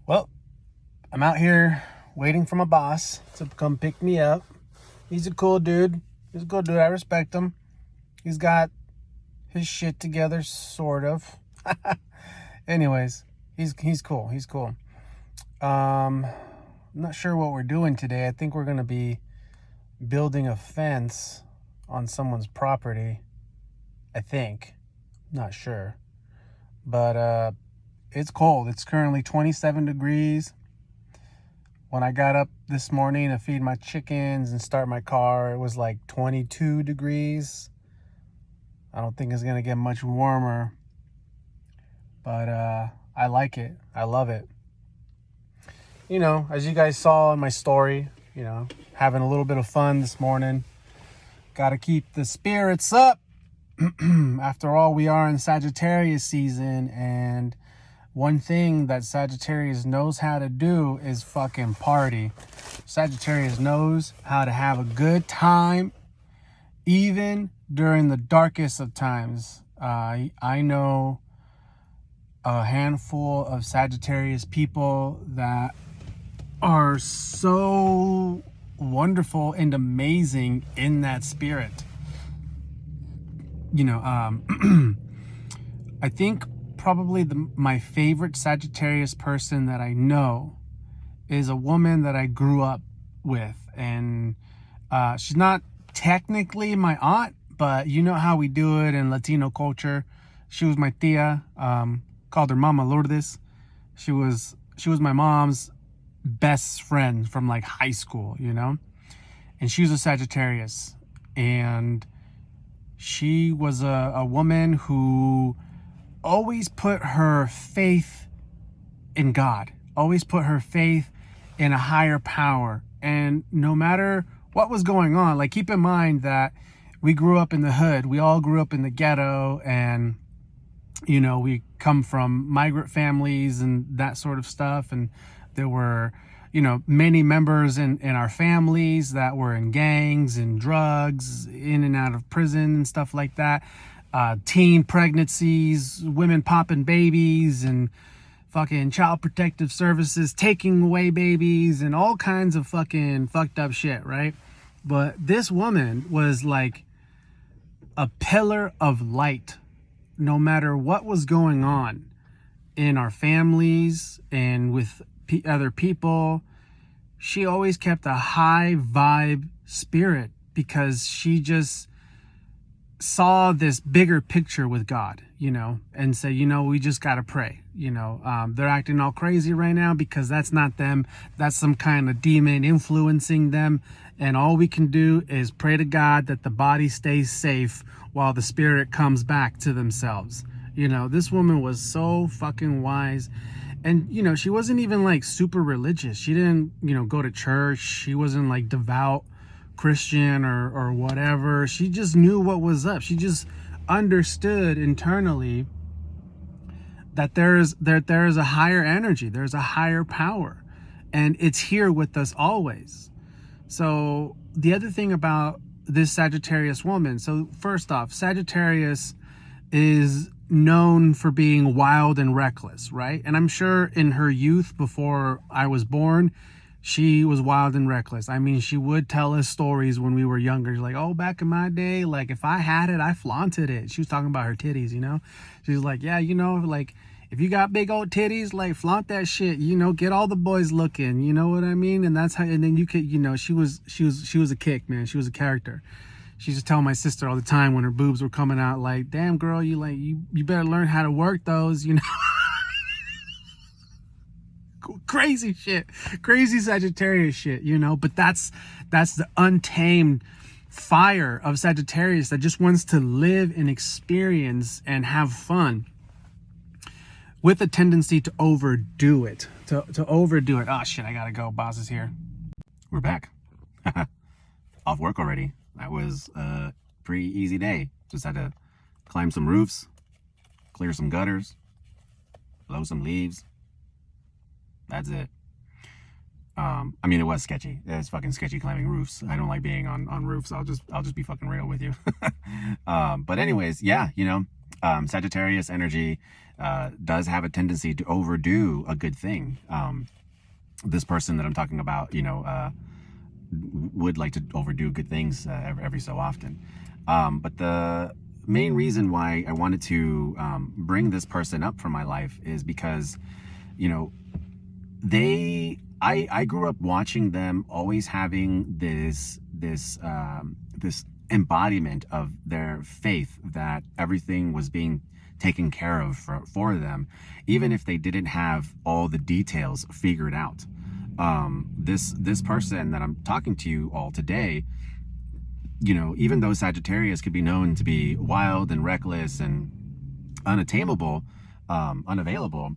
Well, I'm out here waiting for my boss to come pick me up. He's a cool dude. He's a cool dude. I respect him. He's got his shit together, sort of. Anyways, he's cool. He's cool. I'm not sure what we're doing today. I think we're gonna be building a fence on someone's property. I think. Not sure. But it's cold. It's currently 27 degrees. When I got up this morning to feed my chickens and start my car, it was like 22 degrees. I don't think it's going to get much warmer. But I like it. I love it. You know, as you guys saw in my story, you know, having a little bit of fun this morning. Got to keep the spirits up. After all, we are in Sagittarius season, and one thing that Sagittarius knows how to do is fucking party. Sagittarius knows how to have a good time, even during the darkest of times. I know a handful of Sagittarius people that are so wonderful and amazing in that spirit. You know, I think probably my favorite Sagittarius person that I know is a woman that I grew up with. And she's not technically my aunt, but you know how we do it in Latino culture. She was my tia, called her Mama Lourdes. She was my mom's best friend from like high school, you know? And she was a Sagittarius. And she was a woman who always put her faith in God, always put her faith in a higher power. And no matter what was going on, like, keep in mind that we grew up in the hood. We all grew up in the ghetto, and, you know, we come from migrant families and that sort of stuff. And there were, you know, many members in our families that were in gangs and drugs, in and out of prison and stuff like that. Teen pregnancies, women popping babies, and fucking child protective services taking away babies, and all kinds of fucking fucked up shit, right? But this woman was like a pillar of light, no matter what was going on in our families and with other people. She always kept a high vibe spirit because she just saw this bigger picture with God, you know, and say, you know, we just got to pray. You know, they're acting all crazy right now because that's not them. That's some kind of demon influencing them. And all we can do is pray to God that the body stays safe while the spirit comes back to themselves. You know, this woman was so fucking wise. And, you know, she wasn't even like super religious. She didn't, you know, go to church. She wasn't like devout Christian or whatever. She just knew what was up. She just understood internally that there is a higher energy. There's a higher power. And it's here with us always. So the other thing about this Sagittarius woman. So first off, Sagittarius is known for being wild and reckless, right? And I'm sure in her youth, before I was born, she was wild and reckless. I mean, she would tell us stories when we were younger. She's like, oh, back in my day, like, if I had it, I flaunted it. She was talking about her titties, you know? She's like, yeah, you know, like, if you got big old titties, like, flaunt that shit, you know, get all the boys looking, you know what I mean? And that's how, and then you could, you know, she was a kick, man. She was a character. She used to tell my sister all the time when her boobs were coming out, like, damn, girl, you better learn how to work those, you know? Crazy shit. Crazy Sagittarius shit, you know? But that's the untamed fire of Sagittarius that just wants to live and experience and have fun, with a tendency to overdo it. To overdo it. Oh, shit, I gotta go. Boss is here. We're back. Off work already. That was a pretty easy day. Just had to climb some roofs, clear some gutters, blow some leaves. That's it. I mean, it was sketchy. It's fucking sketchy climbing roofs. I don't like being on roofs. I'll just be fucking real with you. But anyways, yeah, you know, Sagittarius energy does have a tendency to overdo a good thing. This person that I'm talking about, would like to overdo good things every so often. But the main reason why I wanted to bring this person up from my life is because, you know, I grew up watching them always having this embodiment of their faith that everything was being taken care of for them, even if they didn't have all the details figured out. This person that I'm talking to you all today, even though Sagittarius could be known to be wild and reckless and unattainable, unavailable,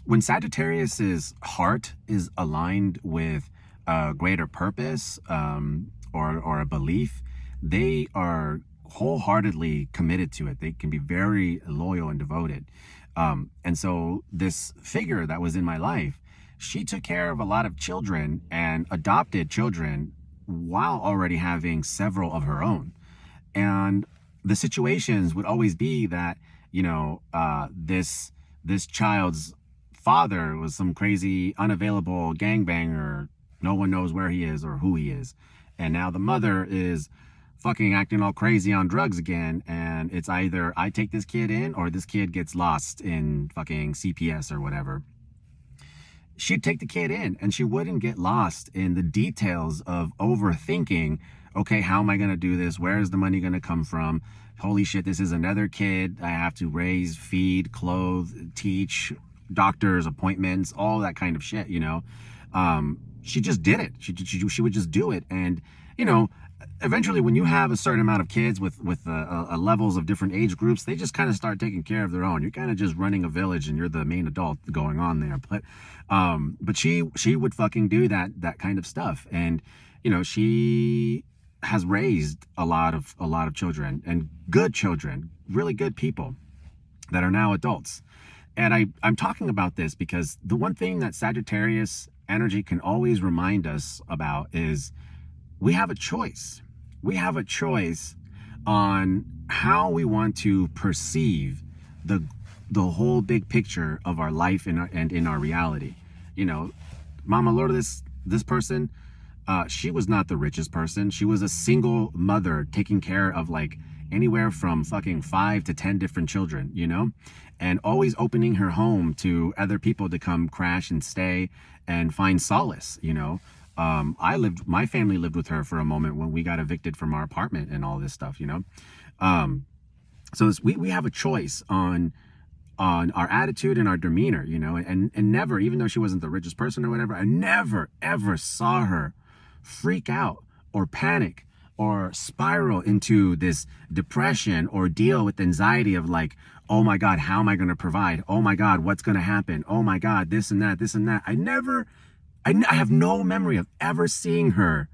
when Sagittarius's heart is aligned with a greater purpose, or a belief, they are wholeheartedly committed to it. They can be very loyal and devoted. And so this figure that was in my life, she took care of a lot of children and adopted children while already having several of her own. And the situations would always be that, this child's father was some crazy unavailable gangbanger. No one knows where he is or who he is. And now the mother is fucking acting all crazy on drugs again. And it's either I take this kid in or this kid gets lost in fucking CPS or whatever. She'd take the kid in and she wouldn't get lost in the details of overthinking, okay, how am I going to do this? Where is the money going to come from? Holy shit, this is another kid I have to raise, feed, clothe, teach, doctors, appointments, all that kind of shit, She just did it. She would just do it. And, eventually when you have a certain amount of kids with levels of different age groups, they just kind of start taking care of their own. You're kind of just running a village and you're the main adult going on there. But she would fucking do that kind of stuff. And, she has raised a lot of children, and good children, really good people that are now adults. And I'm talking about this because the one thing that Sagittarius energy can always remind us about is we have a choice. We have a choice on how we want to perceive the whole big picture of our life and in our reality. Mama Lourdes, this person, she was not the richest person. She was a single mother taking care of like anywhere from fucking 5 to 10 different children, and always opening her home to other people to come crash and stay and find solace. My family lived with her for a moment when we got evicted from our apartment and all this stuff, so we have a choice on our attitude and our demeanor, and never, even though she wasn't the richest person or whatever, I never ever saw her freak out or panic or spiral into this depression or deal with anxiety of like, oh my God, how am I going to provide? Oh my God, what's going to happen? Oh my God, this and that. I have no memory of ever seeing her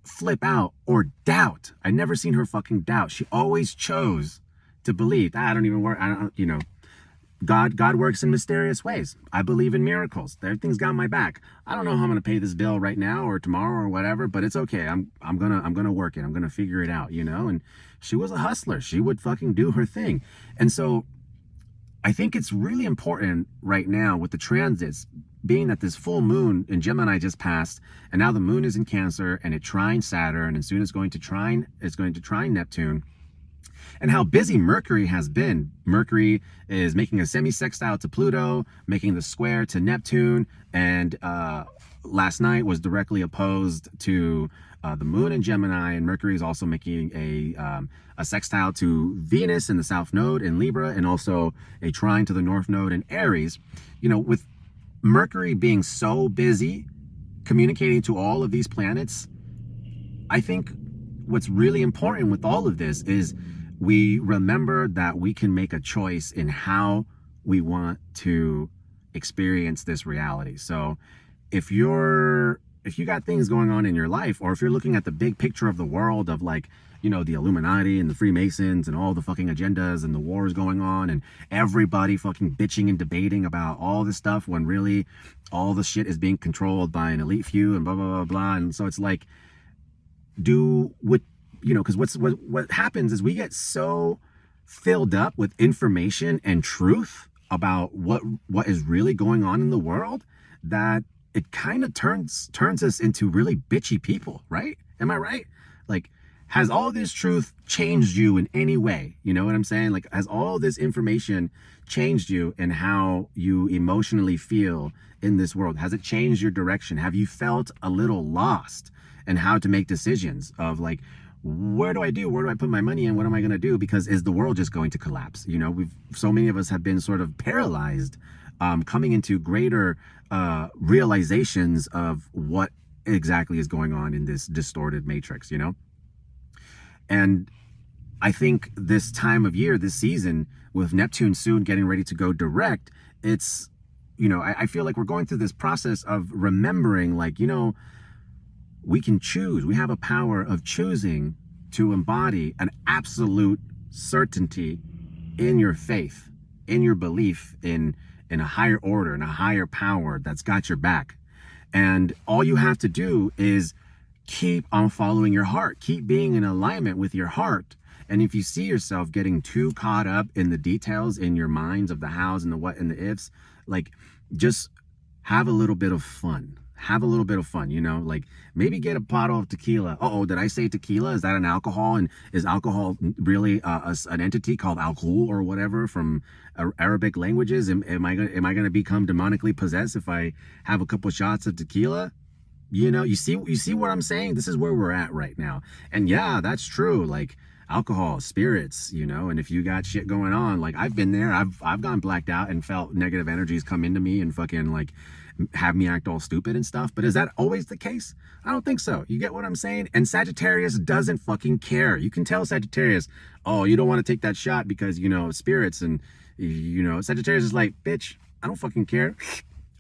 flip out or doubt. I never seen her fucking doubt. She always chose to believe. I don't even work. God works in mysterious ways. I believe in miracles. Everything's got my back. I don't know how I'm gonna pay this bill right now or tomorrow or whatever, but it's okay. I'm gonna work it. I'm gonna figure it out, And she was a hustler. She would fucking do her thing. And so I think it's really important right now with the transits, being that this full moon in Gemini just passed, and now the moon is in Cancer and it trines Saturn, and soon it's going to trine Neptune. And how busy Mercury has been. Mercury is making a semi-sextile to Pluto, making the square to Neptune, and last night was directly opposed to the moon in Gemini, and Mercury is also making a sextile to Venus in the South Node in Libra, and also a trine to the North Node in Aries. With Mercury being so busy communicating to all of these planets, I think what's really important with all of this is we remember that we can make a choice in how we want to experience this reality. So if you got things going on in your life, or if you're looking at the big picture of the world of like, the Illuminati and the Freemasons and all the fucking agendas and the wars going on and everybody fucking bitching and debating about all this stuff when really all the shit is being controlled by an elite few and blah, blah, blah, blah. And so it's like, because what happens is we get so filled up with information and truth about what is really going on in the world, that it kind of turns us into really bitchy people, right? Am I right? Like, has all this truth changed you in any way? You know what I'm saying? Like, has all this information changed you in how you emotionally feel in this world? Has it changed your direction? Have you felt a little lost in how to make decisions of like, where do I put my money in? What am I going to do? Because is the world just going to collapse? You know, so many of us have been sort of paralyzed, coming into greater realizations of what exactly is going on in this distorted matrix, you know? And I think this time of year, this season, with Neptune soon getting ready to go direct, it's, you know, I feel like we're going through this process of remembering, like, you know, we can choose. We have a power of choosing to embody an absolute certainty in your faith, in your belief in a higher order, in a higher power that's got your back. And all you have to do is keep on following your heart, keep being in alignment with your heart. And if you see yourself getting too caught up in the details in your minds of the hows and the what and the ifs, like, just have a little bit of fun. Have a little bit of fun, you know, like maybe get a bottle of tequila. Oh, did I say tequila? Is that an alcohol? And is alcohol really an entity called alcohol or whatever from Arabic languages? Am I going to become demonically possessed if I have a couple shots of tequila? You know, you see what I'm saying? This is where we're at right now. And yeah, that's true. Like, alcohol, spirits, you know, and if you got shit going on, like, I've been there, I've gone blacked out and felt negative energies come into me and fucking like have me act all stupid and stuff. But is that always the case? I don't think so. You get what I'm saying? And Sagittarius doesn't fucking care. You can tell Sagittarius, oh, you don't want to take that shot because, you know, spirits, and, you know, Sagittarius is like, bitch, I don't fucking care.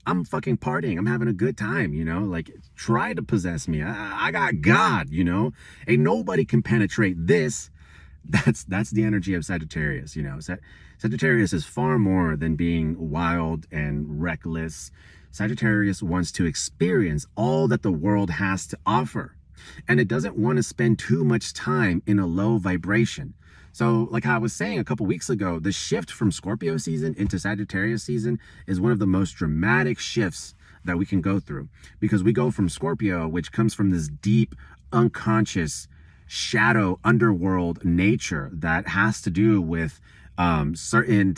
I'm fucking partying. I'm having a good time, you know, like, try to possess me. I got God, you know, ain't nobody can penetrate this. That's the energy of Sagittarius, you know. Sagittarius is far more than being wild and reckless. Sagittarius wants to experience all that the world has to offer. And it doesn't want to spend too much time in a low vibration. So like I was saying a couple weeks ago, the shift from Scorpio season into Sagittarius season is one of the most dramatic shifts that we can go through, because we go from Scorpio, which comes from this deep, unconscious, shadow underworld nature that has to do with certain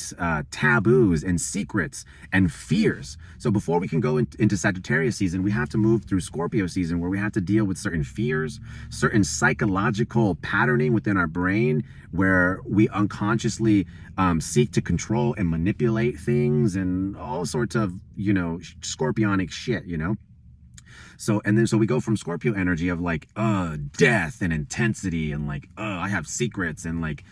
taboos and secrets and fears. So before we can go into Sagittarius season, we have to move through Scorpio season, where we have to deal with certain fears, certain psychological patterning within our brain, where we unconsciously seek to control and manipulate things and all sorts of, you know, scorpionic shit, you know. So we go from Scorpio energy of like, death and intensity and like, I have secrets and like,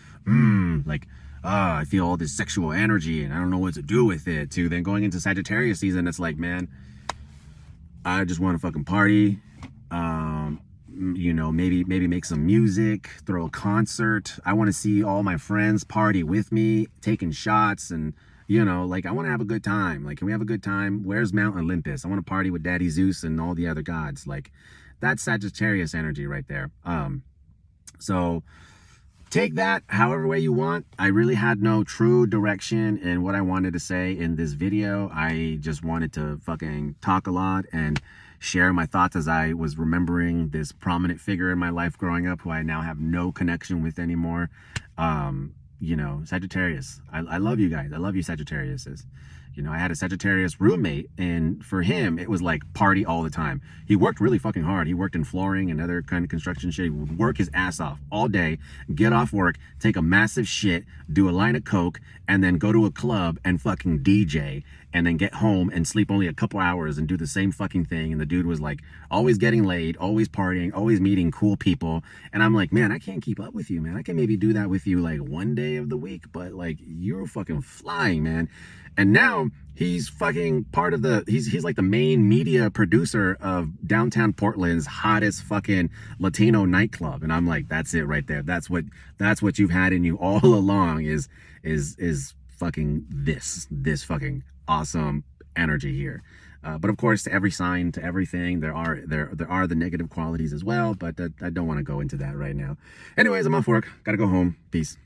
I feel all this sexual energy and I don't know what to do with it, to then going into Sagittarius season, it's like, man, I just want to fucking party. You know, maybe make some music, throw a concert. I want to see all my friends party with me, taking shots, and, you know, like, I want to have a good time. Like, can we have a good time? Where's Mount Olympus? I want to party with Daddy Zeus and all the other gods. Like, that's Sagittarius energy right there. So take that however way you want. I really had no true direction in what I wanted to say in this video. I just wanted to fucking talk a lot and share my thoughts as I was remembering this prominent figure in my life growing up who I now have no connection with anymore. You know, Sagittarius, I love you guys. I love you, Sagittariuses. You know, I had a Sagittarius roommate, and for him, it was like party all the time. He worked really fucking hard. He worked in flooring and other kind of construction shit. He would work his ass off all day, get off work, take a massive shit, do a line of coke, and then go to a club and fucking DJ, and then get home and sleep only a couple hours and do the same fucking thing. And the dude was like always getting laid, always partying, always meeting cool people. And I'm like, man, I can't keep up with you, man. I can maybe do that with you like one day of the week, but like, you're fucking flying, man. And now he's fucking part of he's like the main media producer of downtown Portland's hottest fucking Latino nightclub. And I'm like, that's it right there. That's what you've had in you all along, is fucking this fucking awesome energy here. But of course, to every sign, to everything, there are the negative qualities as well, but I don't want to go into that right now. Anyways, I'm off work. Gotta go home. Peace.